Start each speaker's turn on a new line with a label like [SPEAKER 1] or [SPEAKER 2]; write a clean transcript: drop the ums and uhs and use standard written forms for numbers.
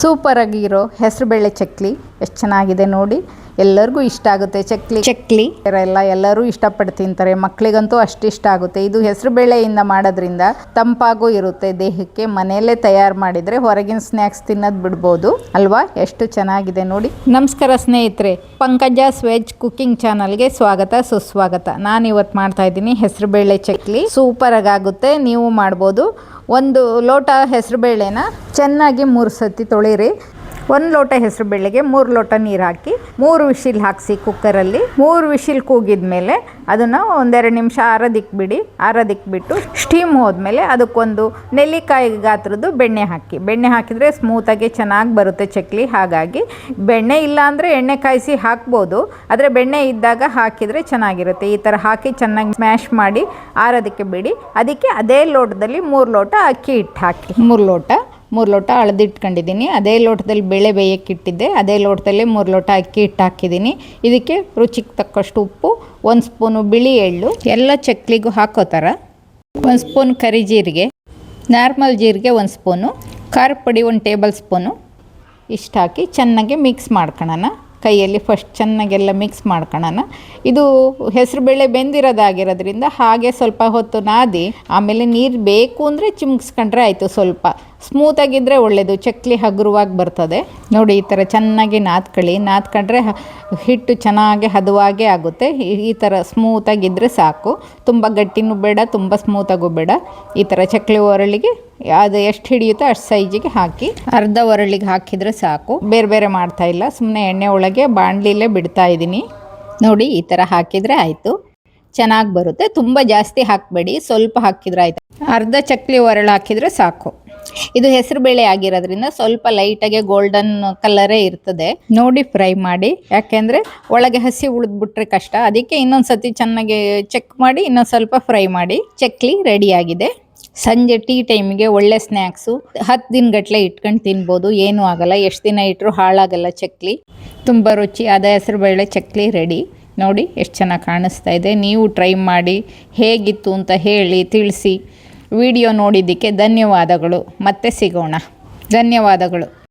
[SPEAKER 1] Super ಆಗಿರೋ ಹೆಸರುಬೇಳೆ ಚಕ್ಲಿ ಎಷ್ಟು ಚೆನ್ನಾಗಿದೆ ನೋಡಿ. ಎಲ್ಲರಿಗೂ ಇಷ್ಟ ಆಗುತ್ತೆ ಚಕ್ಲಿ ಎಲ್ಲರೂ ಇಷ್ಟಪಟ್ಟು ತಿಂತಾರೆ. ಮಕ್ಕಳಿಗಂತೂ ಅಷ್ಟು ಇಷ್ಟ ಆಗುತ್ತೆ. ಇದು ಹೆಸರುಬೇಳೆಯಿಂದ ಮಾಡೋದ್ರಿಂದ ತಂಪಾಗೂ ಇರುತ್ತೆ ದೇಹಕ್ಕೆ. ಮನೆಯಲ್ಲೇ ತಯಾರು ಮಾಡಿದರೆ ಹೊರಗಿನ ಸ್ನ್ಯಾಕ್ಸ್ ತಿನ್ನೋದು ಬಿಡ್ಬೋದು ಅಲ್ವಾ. ಎಷ್ಟು ಚೆನ್ನಾಗಿದೆ ನೋಡಿ. ನಮಸ್ಕಾರ ಸ್ನೇಹಿತರೆ, ಪಂಕಜಾಸ್ ವೆಜ್ ಕುಕಿಂಗ್ ಚಾನಲ್ಗೆ ಸ್ವಾಗತ ಸುಸ್ವಾಗತ. ನಾನು ಇವತ್ತು ಮಾಡ್ತಾ ಇದ್ದೀನಿ ಹೆಸರುಬೇಳೆ ಚಕ್ಲಿ. ಸೂಪರ್ ಆಗುತ್ತೆ, ನೀವು ಮಾಡ್ಬೋದು. ಒಂದು ಲೋಟ ಹೆಸರುಬೇಳೆನ ಚೆನ್ನಾಗಿ 3 ಸತಿ ತೊಳಿರಿ. 1 ಲೋಟ ಹೆಸರುಬೇಳೆಗೆ 3 ಲೋಟ ನೀರು ಹಾಕಿ 3 ವಿಶಿಲ್ ಹಾಕಿಸಿ ಕುಕ್ಕರಲ್ಲಿ. 3 ವಿಶಿಲ್ ಕೂಗಿದ ಮೇಲೆ ಅದನ್ನು 1-2 ನಿಮಿಷ ಆರೋದಕ್ಕೆ ಬಿಡಿ. ಆರೋದಕ್ಕೆ ಬಿಟ್ಟು ಸ್ಟೀಮ್ ಹೋದ್ಮೇಲೆ ಅದಕ್ಕೊಂದು ನೆಲ್ಲಿಕಾಯಿ ಗಾತ್ರದ್ದು ಬೆಣ್ಣೆ ಹಾಕಿ. ಬೆಣ್ಣೆ ಹಾಕಿದರೆ ಸ್ಮೂತಾಗಿ ಚೆನ್ನಾಗಿ ಬರುತ್ತೆ ಚಕ್ಲಿ. ಹಾಗಾಗಿ ಬೆಣ್ಣೆ ಇಲ್ಲ ಅಂದರೆ ಎಣ್ಣೆ ಕಾಯಿಸಿ ಹಾಕ್ಬೋದು, ಆದರೆ ಬೆಣ್ಣೆ ಇದ್ದಾಗ ಹಾಕಿದರೆ ಚೆನ್ನಾಗಿರುತ್ತೆ. ಈ ಥರ ಹಾಕಿ ಚೆನ್ನಾಗಿ ಸ್ಮ್ಯಾಶ್ ಮಾಡಿ ಆರೋದಕ್ಕೆ ಬಿಡಿ. ಅದಕ್ಕೆ ಅದೇ ಲೋಟದಲ್ಲಿ 3 ಲೋಟ ಅಕ್ಕಿ ಹಿಟ್ಟು ಹಾಕಿ. 3 ಲೋಟ ಅಳದಿಟ್ಕೊಂಡಿದ್ದೀನಿ. ಅದೇ ಲೋಟದಲ್ಲಿ ಬೇಳೆ ಬೇಯಕ್ಕಿಟ್ಟಿದ್ದೆ, ಅದೇ ಲೋಟದಲ್ಲಿ 3 ಲೋಟ ಅಕ್ಕಿ ಹಿಟ್ಟು ಹಾಕಿದ್ದೀನಿ. ಇದಕ್ಕೆ ರುಚಿಗೆ ತಕ್ಕಷ್ಟು ಉಪ್ಪು, 1 ಸ್ಪೂನು ಬಿಳಿ ಎಳ್ಳು, ಎಲ್ಲ ಚಕ್ಲಿಗೂ ಹಾಕೋ ಥರ 1 ಸ್ಪೂನ್ ಕರಿ ಜೀರಿಗೆ, ನಾರ್ಮಲ್ ಜೀರಿಗೆ 1 ಸ್ಪೂನು, ಖಾರ ಪುಡಿ 1 ಟೇಬಲ್ ಸ್ಪೂನು ಇಷ್ಟು ಹಾಕಿ ಚೆನ್ನಾಗಿ ಮಿಕ್ಸ್ ಮಾಡ್ಕೊಳ್ಳೋಣ. ಕೈಯಲ್ಲಿ ಫಸ್ಟ್ ಚೆನ್ನಾಗೆಲ್ಲ ಮಿಕ್ಸ್ ಮಾಡ್ಕೊಳ್ಳೋಣ. ಇದು ಹೆಸರುಬೇಳೆ ಬೆಂದಿರೋದಾಗಿರೋದ್ರಿಂದ ಹಾಗೆ ಸ್ವಲ್ಪ ಹೊತ್ತು ನಾದಿ ಆಮೇಲೆ ನೀರು ಬೇಕು ಅಂದರೆ ಚಿಮ್ಕಿಸ್ಕೊಂಡ್ರೆ ಆಯಿತು. ಸ್ವಲ್ಪ ಸ್ಮೂತಾಗಿದ್ದರೆ ಒಳ್ಳೆಯದು, ಚಕ್ಲಿ ಹಗುರವಾಗಿ ಬರ್ತದೆ ನೋಡಿ. ಈ ಥರ ಚೆನ್ನಾಗಿ ನಾದ್ಕೊಂಡ್ರೆ ಹಿಟ್ಟು ಚೆನ್ನಾಗಿ ಹದವಾಗೇ ಆಗುತ್ತೆ. ಈ ಥರ ಸ್ಮೂತಾಗಿದ್ದರೆ ಸಾಕು. ತುಂಬ ಗಟ್ಟಿನೂ ಬೇಡ, ತುಂಬ ಸ್ಮೂತಾಗೂ ಬೇಡ. ಈ ಥರ ಚಕ್ಲಿ ಒರಳಿಗೆ ಅದು ಎಷ್ಟು ಹಿಡಿಯುತ್ತೋ ಅಷ್ಟು ಸೈಜಿಗೆ ಹಾಕಿ ಅರ್ಧ ಒರಳಿಗೆ ಹಾಕಿದರೆ ಸಾಕು. ಬೇರೆ ಬೇರೆ ಮಾಡ್ತಾ ಇಲ್ಲ, ಸುಮ್ಮನೆ ಎಣ್ಣೆ ಒಳಗೆ ಬಾಣಲಿಲೇ ಬಿಡ್ತಾ ಇದ್ದೀನಿ ನೋಡಿ. ಈ ಥರ ಹಾಕಿದರೆ ಆಯಿತು, ಚೆನ್ನಾಗಿ ಬರುತ್ತೆ. ತುಂಬ ಜಾಸ್ತಿ ಹಾಕಬೇಡಿ, ಸ್ವಲ್ಪ ಹಾಕಿದರೆ ಆಯಿತು. ಅರ್ಧ ಚಕ್ಲಿ ಒರಳು ಹಾಕಿದರೆ ಸಾಕು. ಇದು ಹೆಸರುಬೇಳೆ ಆಗಿರೋದ್ರಿಂದ ಸ್ವಲ್ಪ ಲೈಟಾಗಿ ಗೋಲ್ಡನ್ ಕಲರೇ ಇರ್ತದೆ ನೋಡಿ. ಫ್ರೈ ಮಾಡಿ, ಯಾಕೆಂದರೆ ಒಳಗೆ ಹಸಿ ಉಳಿದ್ಬಿಟ್ರೆ ಕಷ್ಟ. ಅದಕ್ಕೆ ಇನ್ನೊಂದು ಸತಿ ಚೆನ್ನಾಗಿ ಚೆಕ್ ಮಾಡಿ ಇನ್ನೊಂದು ಸ್ವಲ್ಪ ಫ್ರೈ ಮಾಡಿ. ಚಕ್ಲಿ ರೆಡಿಯಾಗಿದೆ. ಸಂಜೆ ಟೀ ಟೈಮಿಗೆ ಒಳ್ಳೆ ಸ್ನ್ಯಾಕ್ಸು. 10 ದಿನಗಟ್ಟಲೆ ಇಟ್ಕೊಂಡು ತಿನ್ಬೋದು, ಏನೂ ಆಗಲ್ಲ. ಎಷ್ಟು ದಿನ ಇಟ್ಟರು ಹಾಳಾಗಲ್ಲ ಚಕ್ಲಿ. ತುಂಬ ರುಚಿಯಾದ ಹೆಸರುಬೇಳೆ ಚಕ್ಲಿ ರೆಡಿ ನೋಡಿ. ಎಷ್ಟು ಚೆನ್ನಾಗಿ ಕಾಣಿಸ್ತಾ ಇದೆ. ನೀವು ಟ್ರೈ ಮಾಡಿ, ಹೇಗಿತ್ತು ಅಂತ ಹೇಳಿ ತಿಳಿಸಿ. ವಿಡಿಯೋ ನೋಡಿದ್ದಕ್ಕೆ ಧನ್ಯವಾದಗಳು. ಮತ್ತೆ ಸಿಗೋಣ. ಧನ್ಯವಾದಗಳು.